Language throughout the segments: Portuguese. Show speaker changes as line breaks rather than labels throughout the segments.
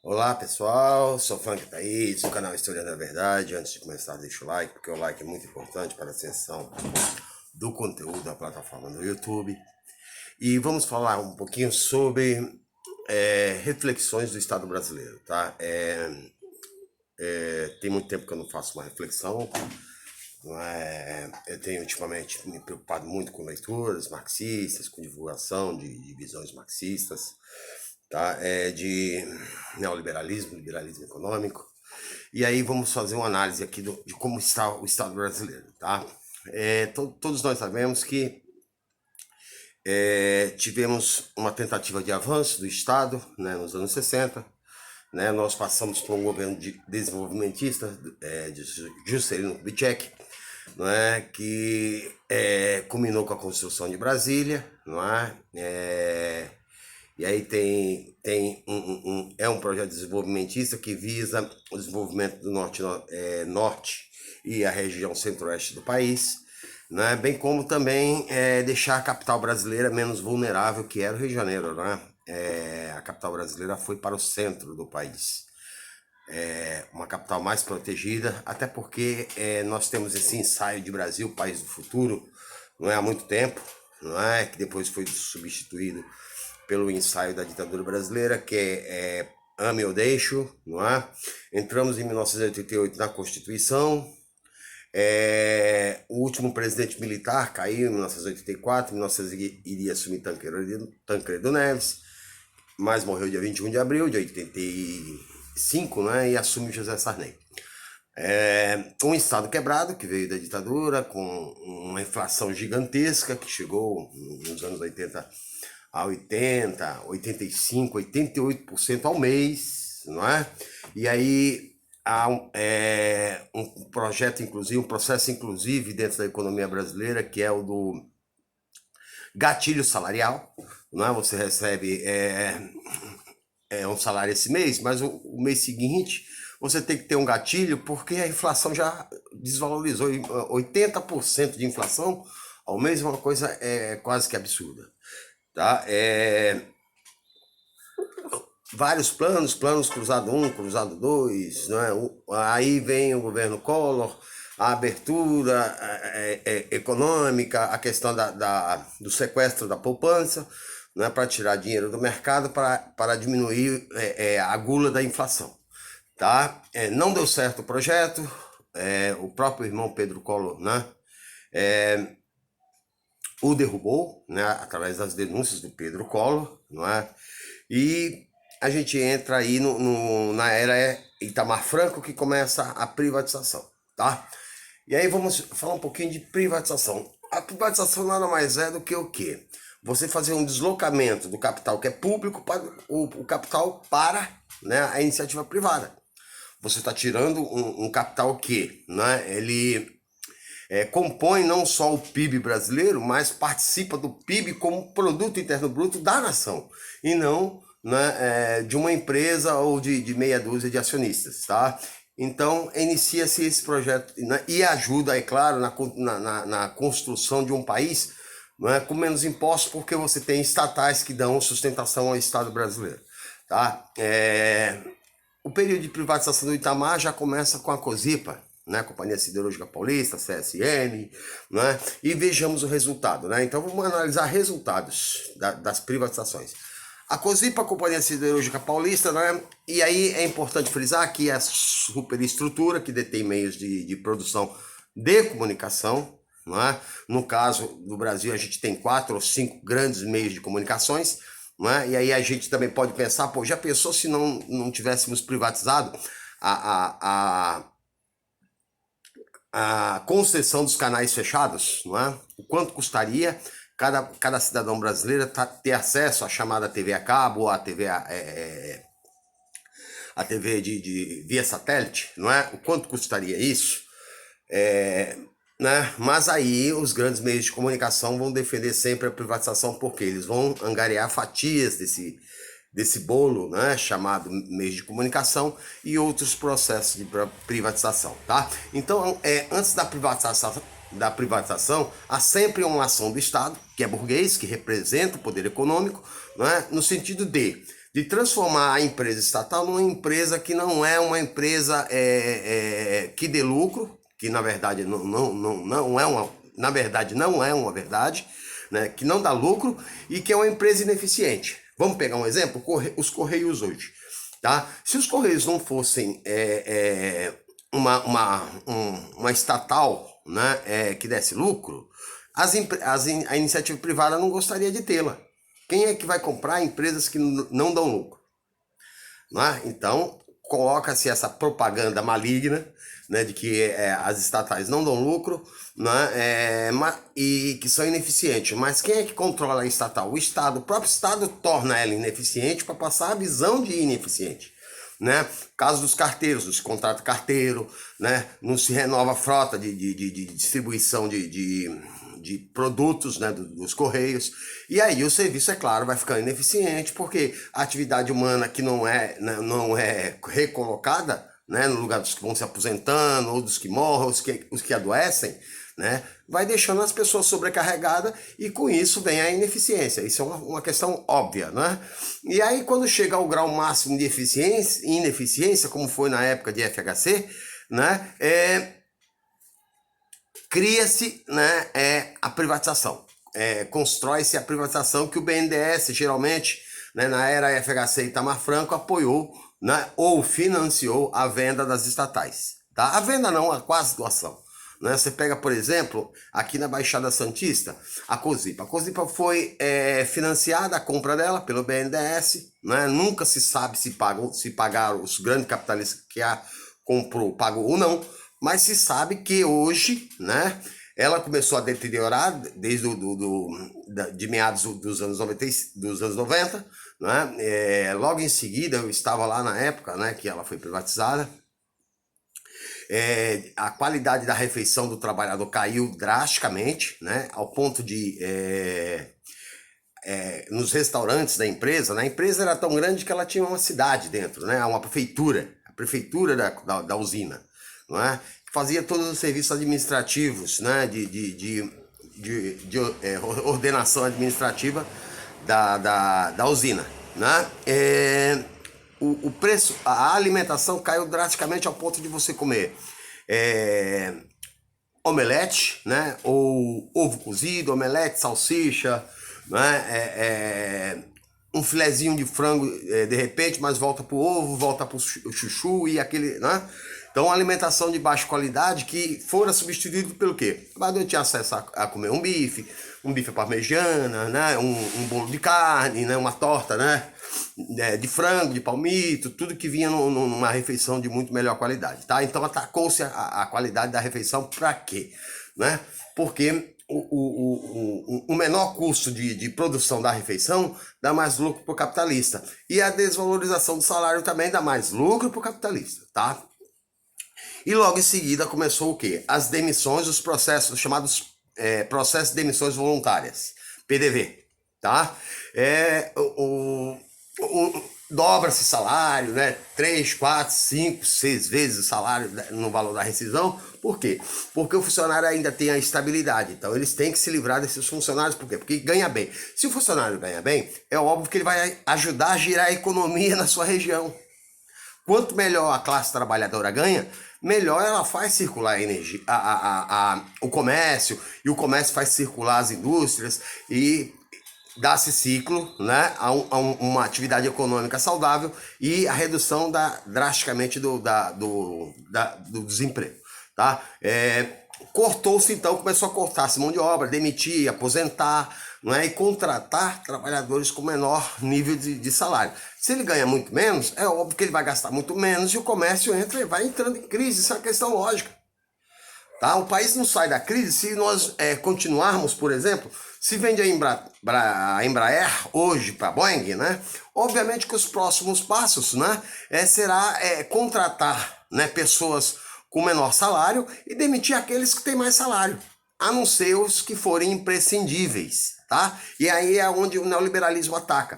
Olá pessoal, sou Frank Thaís, do canal História da Verdade. Antes de começar, deixa o like, porque o like é muito importante para a ascensão do conteúdo da plataforma do YouTube. E vamos falar um pouquinho sobre reflexões do Estado brasileiro, tá? Tem muito tempo que eu não faço uma reflexão, não é? Eu tenho ultimamente me preocupado muito com leituras marxistas, com divulgação de visões marxistas, tá? De neoliberalismo, liberalismo econômico. E aí vamos fazer uma análise aqui de como está o Estado brasileiro, tá? Todos nós sabemos que tivemos uma tentativa de avanço do Estado, né, nos anos 60, né? Nós passamos por um governo desenvolvimentista, de Juscelino Kubitschek, não é? Que culminou com a construção de Brasília, não é? E aí é um projeto desenvolvimentista que visa o desenvolvimento do norte e a região centro-oeste do país, né? Bem como também deixar a capital brasileira menos vulnerável, que era o Rio de Janeiro, né? A capital brasileira foi para o centro do país. Uma capital mais protegida, até porque nós temos esse ensaio de Brasil, país do futuro, não é há muito tempo, não é? Que depois foi substituído pelo ensaio da ditadura brasileira, que é Ame ou Deixo, não é? Entramos em 1988 na Constituição. O último presidente militar caiu em 1984, em 1900 iria assumir Tancredo Neves, mas morreu dia 21 de abril de 85, né? E assume José Sarney. Um Estado quebrado, que veio da ditadura, com uma inflação gigantesca, que chegou nos anos 80 a 80, 85, 88% ao mês, não é? E aí há um projeto, inclusive, um processo, inclusive, dentro da economia brasileira, que é o do gatilho salarial, não é? Você recebe um salário esse mês, mas o mês seguinte você tem que ter um gatilho, porque a inflação já desvalorizou. 80% de inflação ao mês é uma coisa quase que absurda. Tá? Vários planos cruzado 1, cruzado 2, né? Aí vem o governo Collor, a abertura econômica, a questão do sequestro da poupança, né? Para tirar dinheiro do mercado, para diminuir a gula da inflação. Tá? Não deu certo o projeto, o próprio irmão Pedro Collor, né? O derrubou, né, através das denúncias do Pedro Collor, não é? E a gente entra aí na era Itamar Franco, que começa a privatização, tá? E aí vamos falar um pouquinho de privatização. A privatização nada mais é do que o quê? Você fazer um deslocamento do capital que é público para o capital para, né, a iniciativa privada. Você está tirando um capital que, né, ele compõe não só o PIB brasileiro, mas participa do PIB como produto interno bruto da nação, e não, né, de uma empresa ou de meia dúzia de acionistas, tá? Então, inicia-se esse projeto, né, e ajuda, é claro, na construção de um país, né, com menos impostos, porque você tem estatais que dão sustentação ao Estado brasileiro, tá? O período de privatização do Itamar já começa com a Cosipa, né, Companhia Siderúrgica Paulista, CSN, né, e vejamos o resultado, né? Então vamos analisar resultados das privatizações. A Cosipa, a Companhia Siderúrgica Paulista, né, e aí é importante frisar que a superestrutura que detém meios de produção de comunicação, né? No caso do Brasil, a gente tem 4 ou 5 grandes meios de comunicações, né? E aí a gente também pode pensar, pô, já pensou se não tivéssemos privatizado a concessão dos canais fechados, não é? O quanto custaria cada cidadão brasileiro ter acesso à chamada TV a cabo ou à TV, a TV via satélite, não é? O quanto custaria isso? Né? Mas aí os grandes meios de comunicação vão defender sempre a privatização, porque eles vão angariar fatias desse bolo, né, chamado meios de comunicação, e outros processos de privatização, tá? Então, antes da privatização, há sempre uma ação do Estado, que é burguês, que representa o poder econômico, né, no sentido de de transformar a empresa estatal numa empresa que não é uma empresa que dê lucro, que na verdade não é uma, na verdade não é uma verdade, né, que não dá lucro e que é uma empresa ineficiente. Vamos pegar um exemplo, os Correios hoje. Tá? Se os Correios não fossem uma estatal, né, que desse lucro, a iniciativa privada não gostaria de tê-la. Quem é que vai comprar empresas que não dão lucro? Né? Então, coloca-se essa propaganda maligna, né, de que as estatais não dão lucro, né, e que são ineficientes. Mas quem é que controla a estatal? O Estado. O próprio Estado torna ela ineficiente para passar a visão de ineficiente. Né? Caso dos carteiros, não se contrata carteiro, né? Não se renova a frota de distribuição de produtos, né, dos Correios. E aí o serviço, é claro, vai ficando ineficiente, porque a atividade humana que não é recolocada, né, no lugar dos que vão se aposentando, ou dos que morrem, os que adoecem, né, vai deixando as pessoas sobrecarregadas e com isso vem a ineficiência. Isso é uma questão óbvia, né? E aí quando chega ao grau máximo de ineficiência, como foi na época de FHC, né, cria-se, né, a privatização. Constrói-se a privatização que o BNDES, geralmente, né, na era FHC e Itamar Franco, apoiou, né, ou financiou a venda das estatais. Tá? A venda não, a quase doação. Né? Você pega, por exemplo, aqui na Baixada Santista, a Cosipa. A Cosipa foi financiada, a compra dela, pelo BNDES. Né? Nunca se sabe se pagaram os grandes capitalistas que a comprou, pagou ou não. Mas se sabe que hoje, né, ela começou a deteriorar desde de meados dos anos 90, né? Logo em seguida, eu estava lá na época, né, que ela foi privatizada. A qualidade da refeição do trabalhador caiu drasticamente, né, ao ponto de nos restaurantes da empresa, né, a empresa era tão grande que ela tinha uma cidade dentro, né, uma prefeitura, a prefeitura da usina, não é? Que fazia todos os serviços administrativos, né, de ordenação administrativa da usina, né? O preço, a alimentação caiu drasticamente ao ponto de você comer omelete, né? Ou ovo cozido, omelete, salsicha, né? Um filezinho de frango de repente, mas volta pro ovo, volta pro chuchu e aquele, né? Então, uma alimentação de baixa qualidade que fora substituído pelo quê? O trabalhador tinha acesso a comer um bife à parmegiana, né? Um bolo de carne, né? Uma torta, né? De frango, de palmito, tudo que vinha numa refeição de muito melhor qualidade, tá? Então, atacou-se a qualidade da refeição para quê? Né? Porque o menor custo de produção da refeição dá mais lucro para o capitalista. E a desvalorização do salário também dá mais lucro para o capitalista, tá? E logo em seguida começou o quê? As demissões, os processos chamados processos de demissões voluntárias, PDV, tá? Dobra-se salário, né? 3, 4, 5, 6 vezes o salário no valor da rescisão. Por quê? Porque o funcionário ainda tem a estabilidade. Então eles têm que se livrar desses funcionários. Por quê? Porque ganha bem. Se o funcionário ganha bem, é óbvio que ele vai ajudar a girar a economia na sua região. Quanto melhor a classe trabalhadora ganha, melhor ela faz circular a energia, o comércio, e o comércio faz circular as indústrias e dá-se ciclo, né, a uma atividade econômica saudável e a redução drasticamente do desemprego. Tá? Cortou-se então, começou a cortar-se mão de obra, demitir, aposentar, não é? E contratar trabalhadores com menor nível de salário. Se ele ganha muito menos, é óbvio que ele vai gastar muito menos e o comércio vai entrando em crise. Isso é uma questão lógica. Tá? O país não sai da crise se nós continuarmos, por exemplo, se vende a Embraer hoje para a Boeing, né? Obviamente que os próximos passos, né, será contratar, né, pessoas com menor salário e demitir aqueles que têm mais salário, a não ser os que forem imprescindíveis. Tá? E aí é onde o neoliberalismo ataca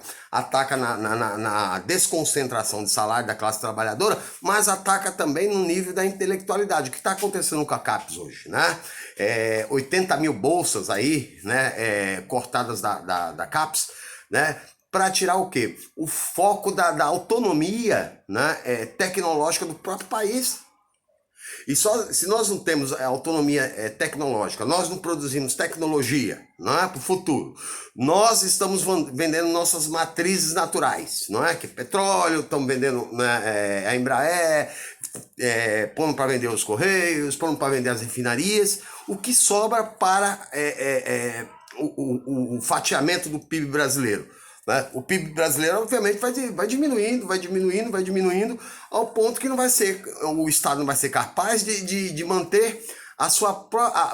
na desconcentração de salário da classe trabalhadora, mas ataca também no nível da intelectualidade. O que está acontecendo com a CAPES hoje, né? 80 mil bolsas aí, né, cortadas da CAPES, né? para tirar o quê? O foco da autonomia, né, tecnológica do próprio país. E só se nós não temos autonomia tecnológica, nós não produzimos tecnologia, não é, para o futuro, nós estamos vendendo nossas matrizes naturais, não é? Que petróleo, estamos vendendo, né, a Embraer, pondo para vender os Correios, pondo para vender as refinarias, o que sobra para o fatiamento do PIB brasileiro. Né? O PIB brasileiro, obviamente, vai diminuindo, ao ponto que não vai ser, o Estado não vai ser capaz de manter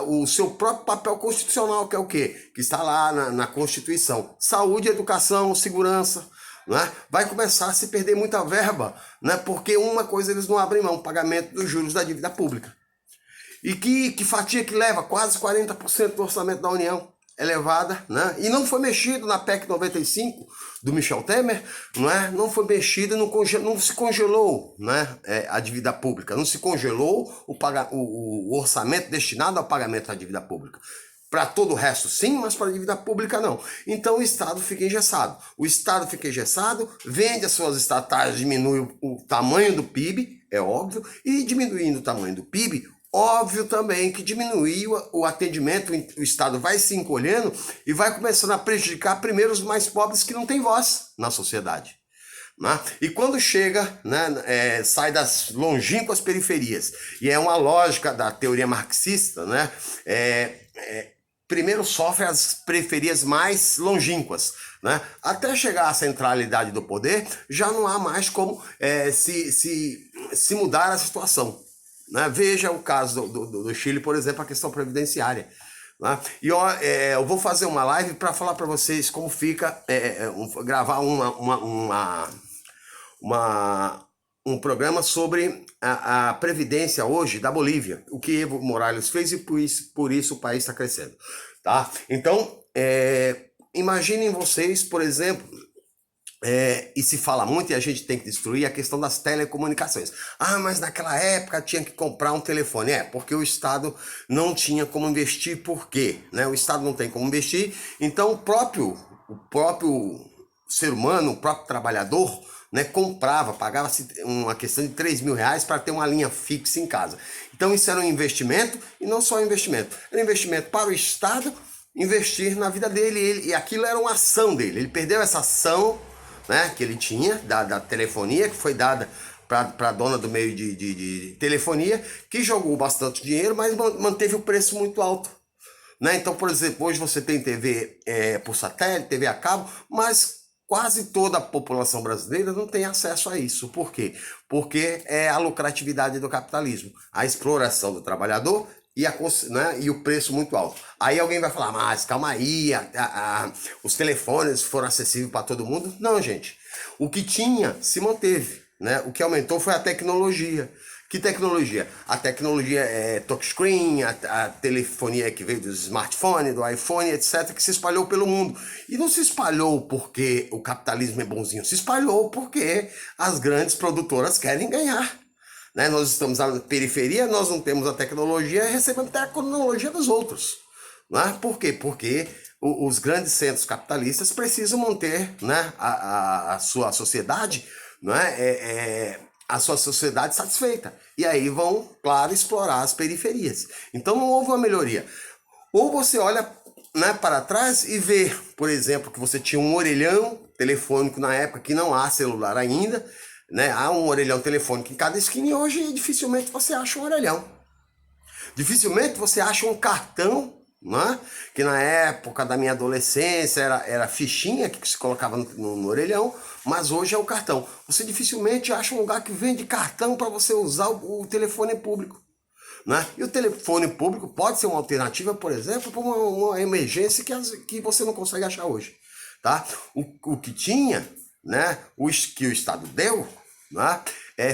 o seu próprio papel constitucional, que é o quê? Que está lá na Constituição. Saúde, educação, segurança. Né? Vai começar a se perder muita verba, né? Porque uma coisa eles não abrem mão, pagamento dos juros da dívida pública. E que fatia que leva? Quase 40% do orçamento da União. Elevada, né? E não foi mexido na PEC 95 do Michel Temer, não é? Não foi mexido, não se congelou, né? A dívida pública, não se congelou o orçamento destinado ao pagamento da dívida pública. Para todo o resto, sim, mas para a dívida pública, não. Então o Estado fica engessado. O Estado fica engessado, vende as suas estatais, diminui o tamanho do PIB, é óbvio, e diminuindo o tamanho do PIB, óbvio também que diminuir o atendimento, o Estado vai se encolhendo e vai começando a prejudicar primeiro os mais pobres que não têm voz na sociedade. Né? E quando chega, né, sai das longínquas periferias, e é uma lógica da teoria marxista, né, primeiro sofre as periferias mais longínquas, né? Até chegar à centralidade do poder, já não há mais como se mudar a situação. Né? Veja o caso do Chile, por exemplo, a questão previdenciária. Né? E eu vou fazer uma live para falar para vocês como fica, gravar um programa sobre a previdência hoje da Bolívia, o que Evo Morales fez e por isso o país está crescendo. Tá? Então, imaginem vocês, por exemplo, e se fala muito e a gente tem que destruir a questão das telecomunicações. Ah, mas naquela época tinha que comprar um telefone. Porque o Estado não tinha como investir. Por quê? Né? O Estado não tem como investir, então o próprio ser humano, o próprio trabalhador, né, pagava uma questão de 3 mil reais para ter uma linha fixa em casa. Então isso era um investimento, e não só um investimento, era um investimento para o Estado investir na vida dele, e aquilo era uma ação dele. Ele perdeu essa ação, né, que ele tinha, da telefonia, que foi dada para a dona do meio de telefonia, que jogou bastante dinheiro, mas manteve o preço muito alto. Né? Então, por exemplo, hoje você tem TV por satélite, TV a cabo, mas quase toda a população brasileira não tem acesso a isso. Por quê? Porque é a lucratividade do capitalismo, a exploração do trabalhador e o preço muito alto. Aí alguém vai falar, mas calma aí, os telefones foram acessíveis para todo mundo. Não, gente. O que tinha se manteve. Né? O que aumentou foi a tecnologia. Que tecnologia? A tecnologia touchscreen, a telefonia que veio dos smartphones, do iPhone, etc., que se espalhou pelo mundo. E não se espalhou porque o capitalismo é bonzinho, se espalhou porque as grandes produtoras querem ganhar. Né? Nós estamos na periferia, nós não temos a tecnologia e recebemos a tecnologia dos outros. Né? Por quê? Porque os grandes centros capitalistas precisam manter, né, a sua sociedade, né, a sua sociedade satisfeita. E aí vão, claro, explorar as periferias. Então não houve uma melhoria. Ou você olha, né, para trás e vê, por exemplo, que você tinha um orelhão telefônico na época, que não há celular ainda, né? Há um orelhão telefônico em cada esquina, e hoje dificilmente você acha um orelhão. Dificilmente você acha um cartão, né? Que na época da minha adolescência era fichinha que se colocava no orelhão, mas hoje é o cartão. Você dificilmente acha um lugar que vende cartão para você usar o telefone público. Né? E o telefone público pode ser uma alternativa, por exemplo, para uma emergência que você não consegue achar hoje. Tá? O que tinha, né, que o Estado deu, né,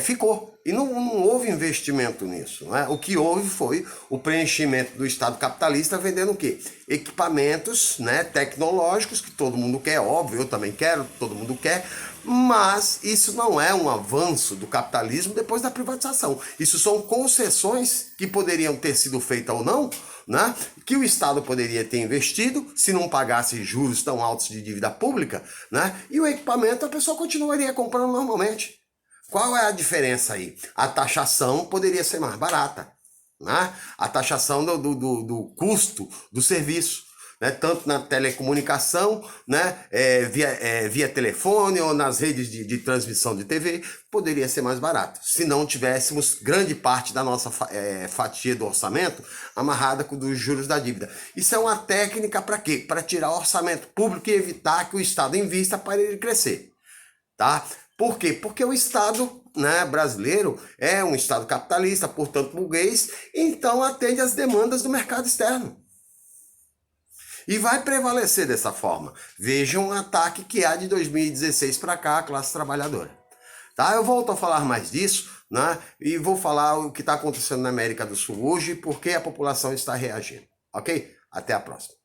ficou. E não houve investimento nisso. Não é? O que houve foi o preenchimento do Estado capitalista vendendo o quê? Equipamentos, né, tecnológicos, que todo mundo quer, óbvio, eu também quero, todo mundo quer, mas isso não é um avanço do capitalismo depois da privatização. Isso são concessões que poderiam ter sido feitas ou não, né? Que o Estado poderia ter investido se não pagasse juros tão altos de dívida pública, né? E o equipamento a pessoa continuaria comprando normalmente. Qual é a diferença aí? A taxação poderia ser mais barata, né? A taxação do custo do serviço, né? Tanto na telecomunicação, né? Via telefone ou nas redes de transmissão de TV, poderia ser mais barato. Se não tivéssemos grande parte da nossa fatia do orçamento amarrada com os juros da dívida. Isso é uma técnica para quê? Para tirar o orçamento público e evitar que o Estado invista para ele crescer. Tá? Por quê? Porque o Estado, né, brasileiro é um Estado capitalista, portanto burguês, então atende às demandas do mercado externo. E vai prevalecer dessa forma. Vejam o ataque que há de 2016 para cá à classe trabalhadora. Tá? Eu volto a falar mais disso, né? E vou falar o que está acontecendo na América do Sul hoje e por que a população está reagindo. Ok? Até a próxima.